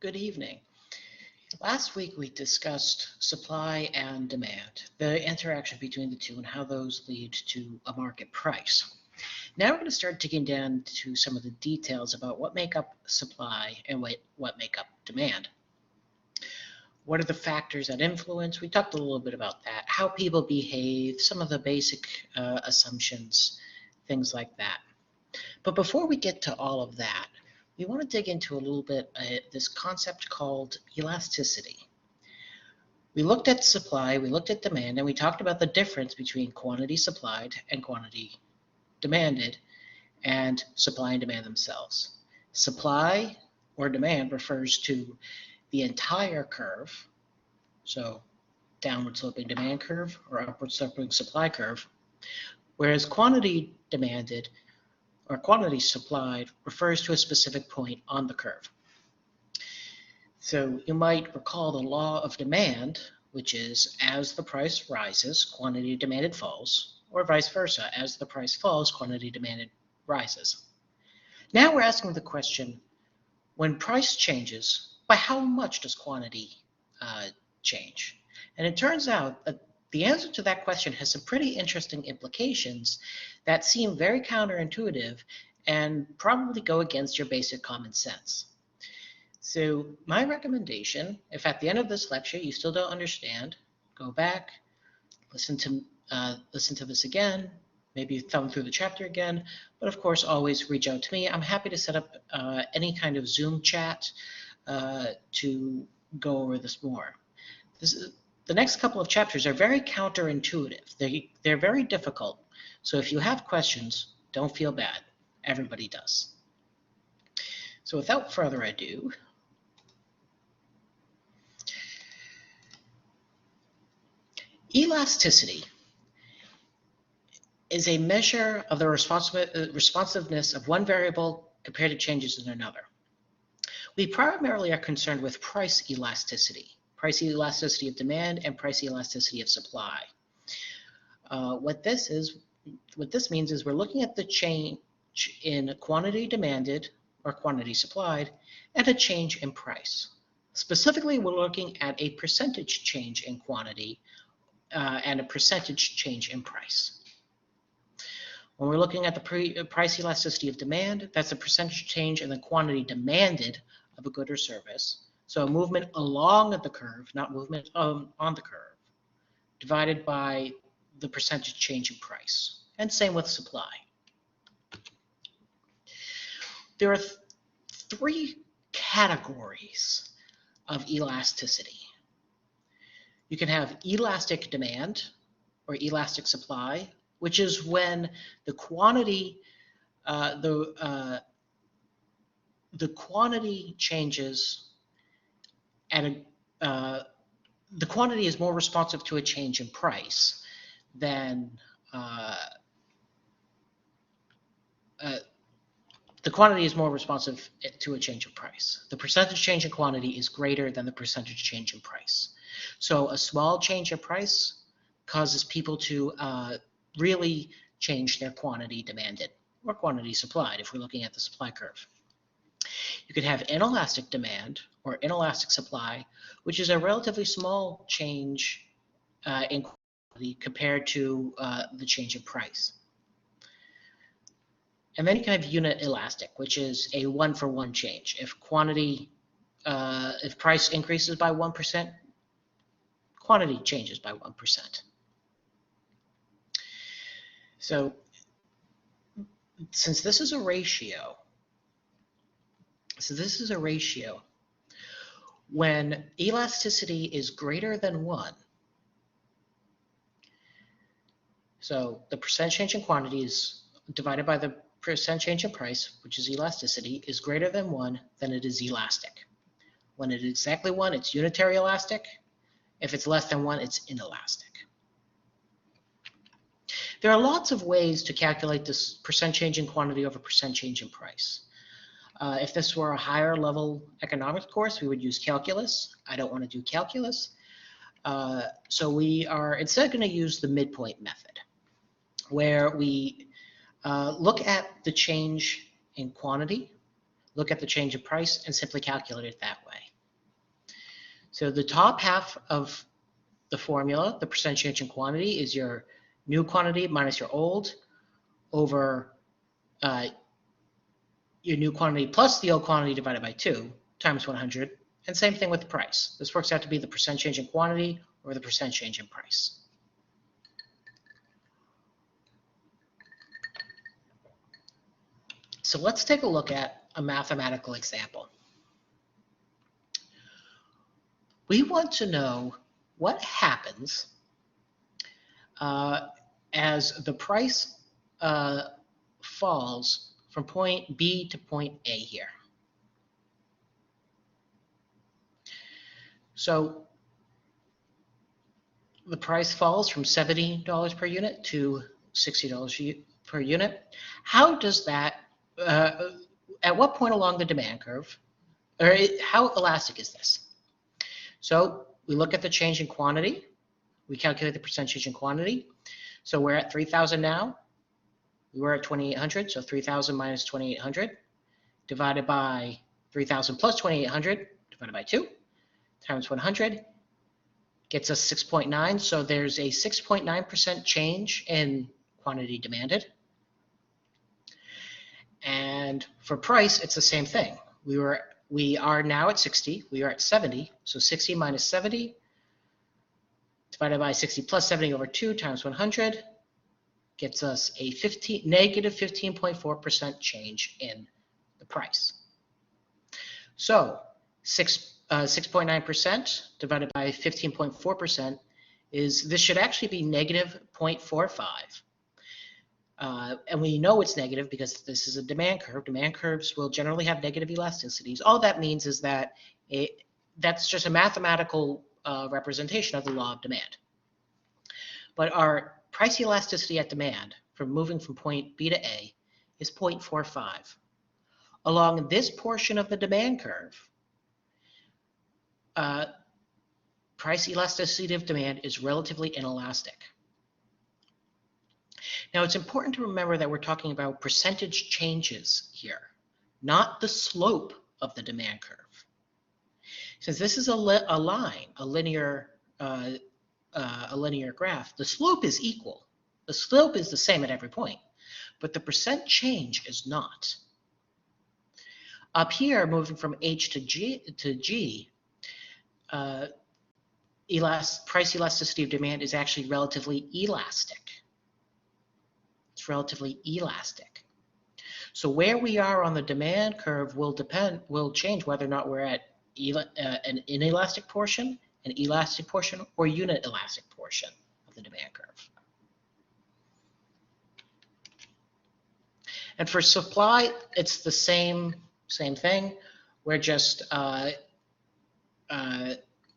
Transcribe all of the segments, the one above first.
Good evening. Last week we discussed supply and demand, the interaction between the two and how those lead to a market price. Now we're going to start digging down to some of the details about what make up supply and what make up demand. What are the factors that influence? We talked a little bit about that, how people behave, some of the basic assumptions, things like that. But before we get to all of that, we want to dig into a little bit this concept called elasticity. We looked at supply, we looked at demand, and we talked about the difference between quantity supplied and quantity demanded, and supply and demand themselves. Supply or demand refers to the entire curve, so downward sloping demand curve or upward sloping supply curve, whereas quantity demanded or quantity supplied refers to a specific point on the curve. So you might recall the law of demand, which is as the price rises, quantity demanded falls, or vice versa. As the price falls, quantity demanded rises. Now we're asking the question, when price changes, by how much does quantity change? And it turns out that the answer to that question has some pretty interesting implications that seem very counterintuitive and probably go against your basic common sense. So my recommendation, if at the end of this lecture you still don't understand, go back, listen to this again, maybe thumb through the chapter again, but of course always reach out to me. I'm happy to set up any kind of Zoom chat to go over this more. The next couple of chapters are very counterintuitive. They're very difficult. So if you have questions, don't feel bad. Everybody does. So without further ado, elasticity is a measure of the responsiveness of one variable compared to changes in another. We primarily are concerned with price elasticity of demand and price elasticity of supply. What this means is we're looking at the change in quantity demanded or quantity supplied and a change in price. Specifically, we're looking at a percentage change in quantity and a percentage change in price. When we're looking at the price elasticity of demand, that's a percentage change in the quantity demanded of a good or service. So a movement along the curve, not movement on the curve, divided by the percentage change in price. And same with supply. There are three categories of elasticity. You can have elastic demand or elastic supply, which is when the quantity changes and the quantity is more responsive to a change in price than the quantity is more responsive to a change in price. The percentage change in quantity is greater than the percentage change in price. So a small change in price causes people to really change their quantity demanded or quantity supplied if we're looking at the supply curve. You could have inelastic demand or inelastic supply, which is a relatively small change in quantity compared to the change in price. And then you can have unit elastic, which is a one-for-one change. If price increases by 1%, quantity changes by 1%. So since this is a ratio, when elasticity is greater than 1, so the percent change in quantity is divided by the percent change in price, which is elasticity, is greater than 1, then it is elastic. When it is exactly 1, it's unitary elastic. If it's less than 1, it's inelastic. There are lots of ways to calculate this percent change in quantity over percent change in price. If this were a higher level economics course, we would use calculus. I don't want to do calculus. So we are instead going to use the midpoint method, where we look at the change in quantity, look at the change in price, and simply calculate it that way. So the top half of the formula, the percent change in quantity, is your new quantity minus your old over your new quantity plus the old quantity divided by 2 times 100. And same thing with the price. This works out to be the percent change in quantity or the percent change in price. So let's take a look at a mathematical example. We want to know what happens as the price falls from point B to point A here. So the price falls from $70 per unit to $60 per unit. How does that, at what point along the demand curve, or how elastic is this? So we look at the change in quantity. We calculate the percent change in quantity. So we're at 3,000 now. We were at 2,800, so 3,000 minus 2,800 divided by 3,000 plus 2,800 divided by 2 times 100 gets us 6.9. So there's a 6.9% change in quantity demanded. And for price, it's the same thing. We are now at 60. We are at 70. So 60 minus 70 divided by 60 plus 70 over 2 times 100 gets us a negative 15.4% change in the price. So 6.9% divided by 15.4% this should actually be negative 0.45. And we know it's negative because this is a demand curve. Demand curves will generally have negative elasticities. All that means is that that's just a mathematical representation of the law of demand. But our price elasticity at demand from moving from point B to A is 0.45. Along this portion of the demand curve, price elasticity of demand is relatively inelastic. Now, it's important to remember that we're talking about percentage changes here, not the slope of the demand curve. Since this is a line, a linear graph, the slope is equal. The slope is the same at every point, but the percent change is not. Up here, moving from H to G, price elasticity of demand is actually relatively elastic. It's relatively elastic. So where we are on the demand curve will change whether or not we're at an inelastic portion, an elastic portion, or unit elastic portion of the demand curve. And for supply, it's the same thing. We're just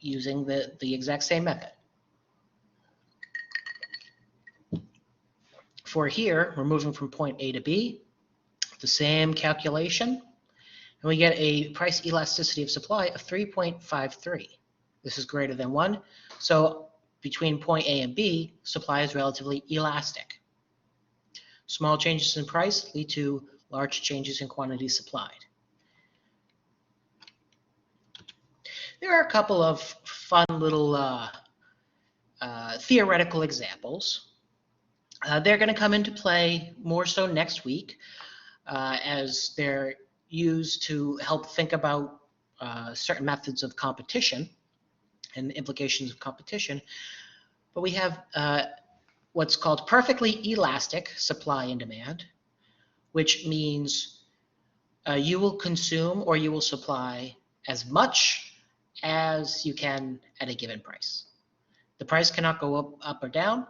using the exact same method. For here, we're moving from point A to B, the same calculation, and we get a price elasticity of supply of 3.53. This is greater than 1. So between point A and B, supply is relatively elastic. Small changes in price lead to large changes in quantity supplied. There are a couple of fun little theoretical examples. They're going to come into play more so next week as they're used to help think about certain methods of competition and the implications of competition. But we have what's called perfectly elastic supply and demand, which means you will consume or you will supply as much as you can at a given price. The price cannot go up or down,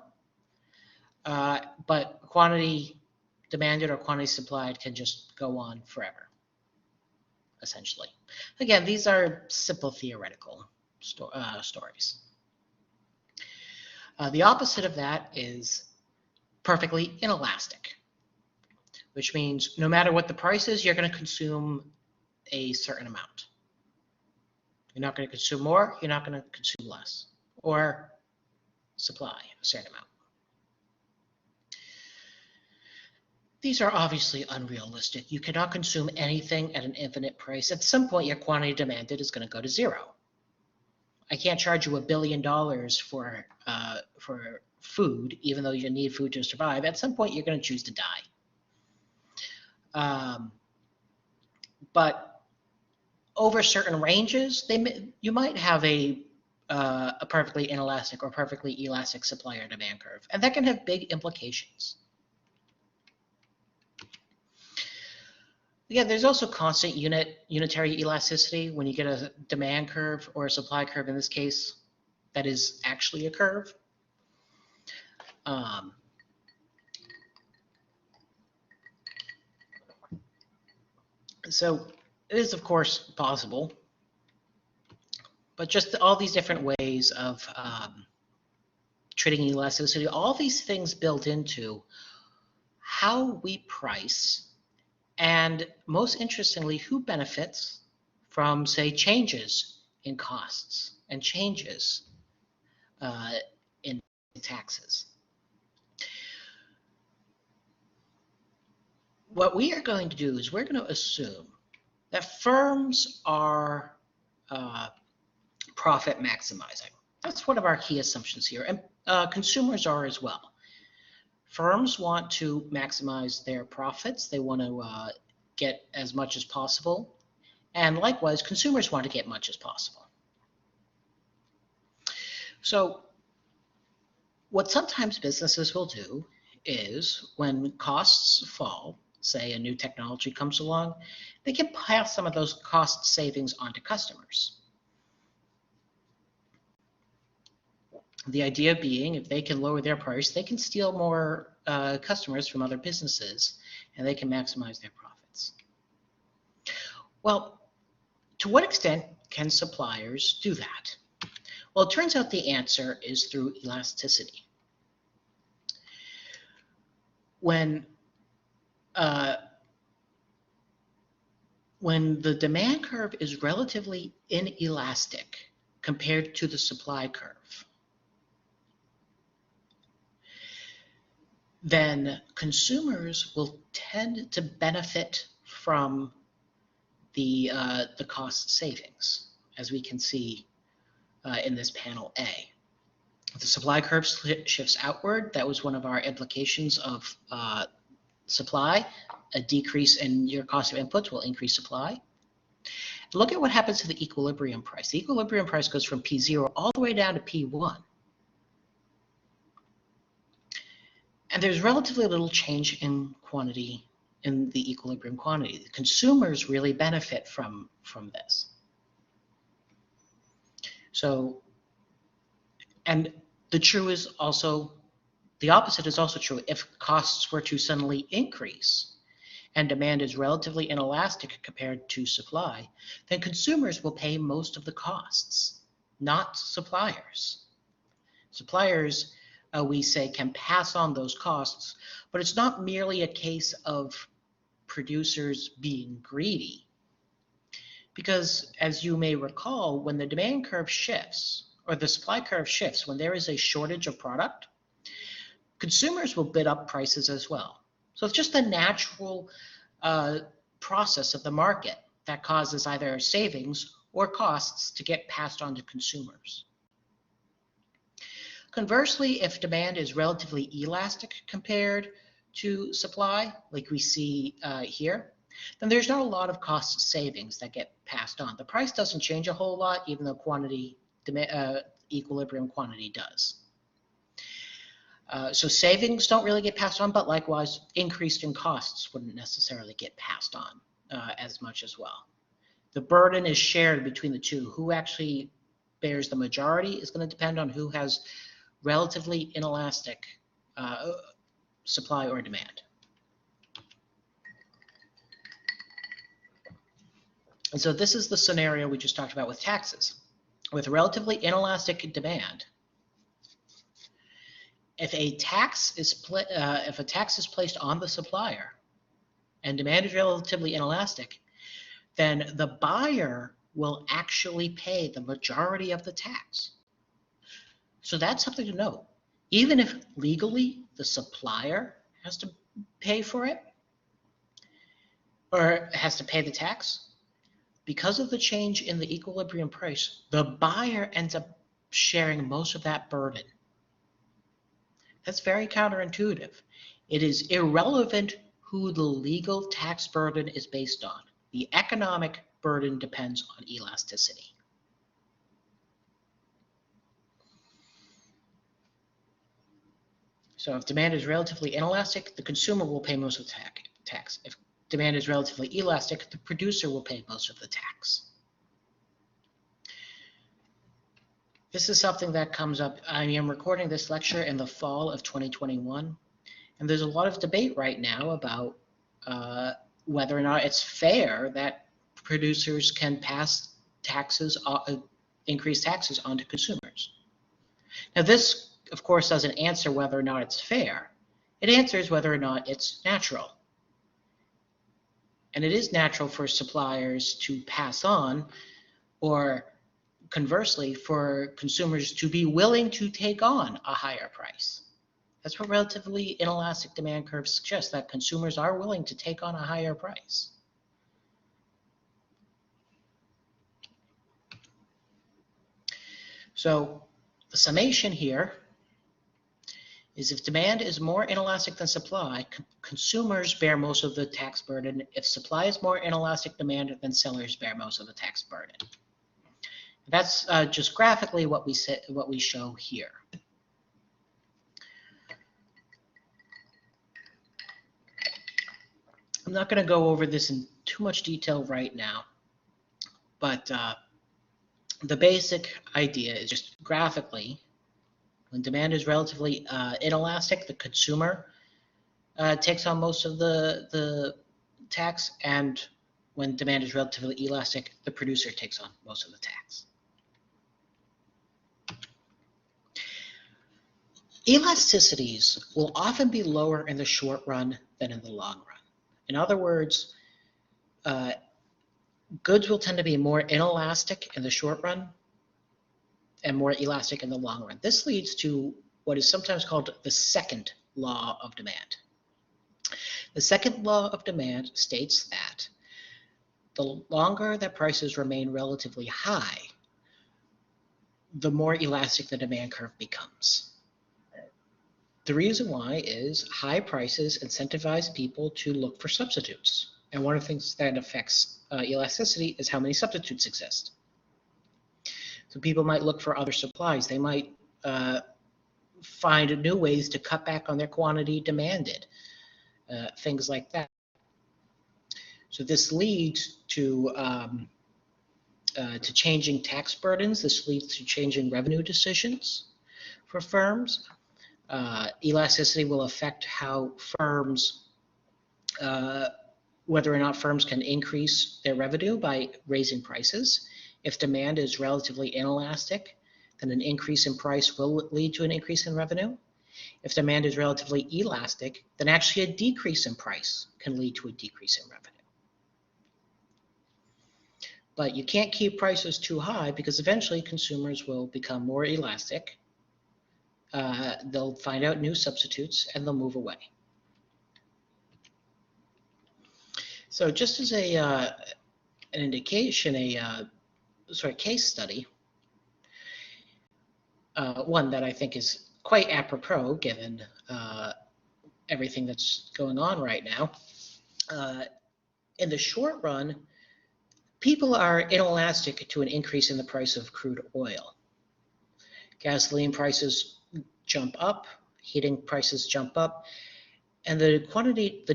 but quantity demanded or quantity supplied can just go on forever, essentially. Again, these are simple theoretical stories. The opposite of that is perfectly inelastic, which means no matter what the price is, you're going to consume a certain amount. You're not going to consume more, you're not going to consume less, or supply a certain amount. These are obviously unrealistic. You cannot consume anything at an infinite price. At some point, your quantity demanded is going to go to 0. I can't charge you $1 billion for food, even though you need food to survive. At some point, you're going to choose to die. But over certain ranges, you might have a perfectly inelastic or perfectly elastic supply or demand curve, and that can have big implications. Yeah, there's also constant unitary elasticity when you get a demand curve or a supply curve in this case that is actually a curve. So it is, of course, possible, but just all these different ways of trading elasticity, all these things built into how we price, and most interestingly, who benefits from, say, changes in costs and changes in taxes. What we are going to do is we're going to assume that firms are profit maximizing. That's one of our key assumptions here, and consumers are as well. Firms want to maximize their profits. They want to get as much as possible. And likewise, consumers want to get much as possible. So what sometimes businesses will do is when costs fall, say a new technology comes along, they can pass some of those cost savings on to customers. The idea being, if they can lower their price, they can steal more customers from other businesses, and they can maximize their profits. Well, to what extent can suppliers do that? Well, it turns out the answer is through elasticity. When the demand curve is relatively inelastic compared to the supply curve, then consumers will tend to benefit from the cost savings, as we can see in this panel A. The supply curve shifts outward. That was one of our implications of supply. A decrease in your cost of inputs will increase supply. Look at what happens to the equilibrium price. The equilibrium price goes from P0 all the way down to P1. And there's relatively little change in quantity in the equilibrium quantity. The consumers really benefit from this. So, and the opposite is also true. If costs were to suddenly increase and demand is relatively inelastic compared to supply, then consumers will pay most of the costs, not suppliers. Suppliers, we say, can pass on those costs, but it's not merely a case of producers being greedy. Because as you may recall, when the demand curve shifts, or the supply curve shifts, when there is a shortage of product, consumers will bid up prices as well. So it's just a natural process of the market that causes either savings or costs to get passed on to consumers. Conversely, if demand is relatively elastic compared to supply, like we see here, then there's not a lot of cost savings that get passed on. The price doesn't change a whole lot, even though equilibrium quantity does. So savings don't really get passed on, but likewise, increased in costs wouldn't necessarily get passed on as much as well. The burden is shared between the two. Who actually bears the majority is going to depend on who has relatively inelastic supply or demand. And so this is the scenario we just talked about with taxes. With relatively inelastic demand, if a tax is placed on the supplier and demand is relatively inelastic, then the buyer will actually pay the majority of the tax. So that's something to note. Even if legally the supplier has to pay for it or has to pay the tax, because of the change in the equilibrium price, the buyer ends up sharing most of that burden. That's very counterintuitive. It is irrelevant who the legal tax burden is based on. The economic burden depends on elasticity. So if demand is relatively inelastic, the consumer will pay most of the tax. If demand is relatively elastic, the producer will pay most of the tax. This is something that comes up. I am recording this lecture in the fall of 2021, and there's a lot of debate right now about whether or not it's fair that producers can pass taxes, increase taxes onto consumers. Now, this, of course, doesn't answer whether or not it's fair. It answers whether or not it's natural. And it is natural for suppliers to pass on, or conversely, for consumers to be willing to take on a higher price. That's what relatively inelastic demand curves suggest, that consumers are willing to take on a higher price. So the summation here is if demand is more inelastic than supply, consumers bear most of the tax burden. If supply is more inelastic demand, then sellers bear most of the tax burden. That's just graphically what we show here. I'm not going to go over this in too much detail right now, but the basic idea is just graphically, when demand is relatively inelastic, the consumer takes on most of the tax, and when demand is relatively elastic, the producer takes on most of the tax. Elasticities will often be lower in the short run than in the long run. In other words, goods will tend to be more inelastic in the short run and more elastic in the long run. This leads to what is sometimes called the second law of demand. The second law of demand states that the longer that prices remain relatively high, the more elastic the demand curve becomes. The reason why is high prices incentivize people to look for substitutes. And one of the things that affects elasticity is how many substitutes exist. So people might look for other supplies. They might find new ways to cut back on their quantity demanded, things like that. So this leads to changing tax burdens. This leads to changing revenue decisions for firms. Elasticity will affect how firms, whether or not firms can increase their revenue by raising prices. If demand is relatively inelastic, then an increase in price will lead to an increase in revenue. If demand is relatively elastic, then actually a decrease in price can lead to a decrease in revenue. But you can't keep prices too high because eventually consumers will become more elastic. They'll find out new substitutes and they'll move away. So just as an indication, a sort of case study, one that I think is quite apropos given everything that's going on right now. In the short run, people are inelastic to an increase in the price of crude oil. Gasoline prices jump up, heating prices jump up, and the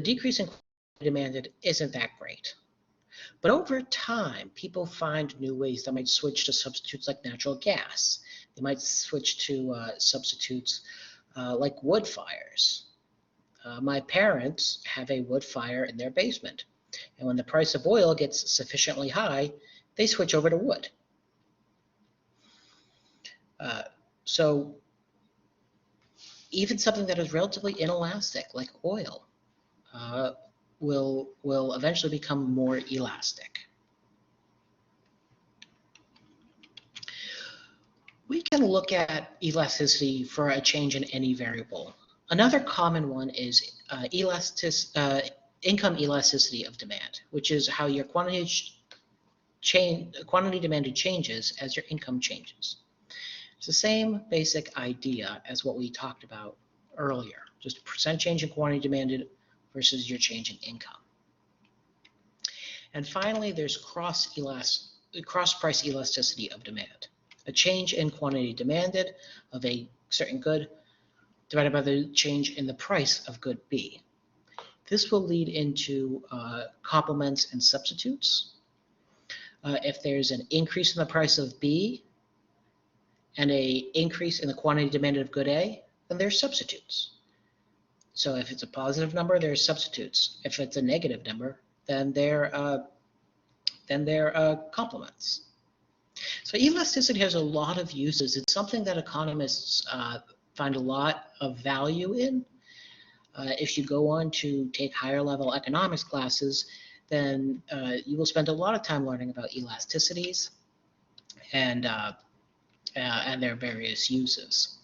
decrease in quantity demanded isn't that great. But over time, people find new ways. They might switch to substitutes like natural gas. They might switch to substitutes like wood fires. My parents have a wood fire in their basement. And when the price of oil gets sufficiently high, they switch over to wood. So even something that is relatively inelastic, like oil, will eventually become more elastic. We can look at elasticity for a change in any variable. Another common one is income elasticity of demand, which is how your quantity quantity demanded changes as your income changes. It's the same basic idea as what we talked about earlier, just a percent change in quantity demanded versus your change in income. And finally, there's cross-price elasticity of demand. A change in quantity demanded of a certain good divided by the change in the price of good B. This will lead into complements and substitutes. If there's an increase in the price of B and an increase in the quantity demanded of good A, then there's substitutes. So if it's a positive number, there's substitutes. If it's a negative number, then they're complements. So elasticity has a lot of uses. It's something that economists find a lot of value in. If you go on to take higher level economics classes, then you will spend a lot of time learning about elasticities and their various uses.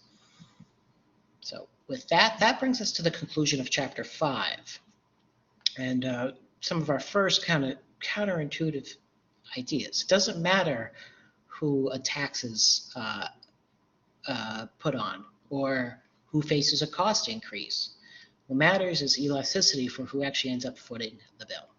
So with that, that brings us to the conclusion of chapter 5. And some of our first kind of counterintuitive ideas. It doesn't matter who a tax is put on or who faces a cost increase. What matters is elasticity for who actually ends up footing the bill.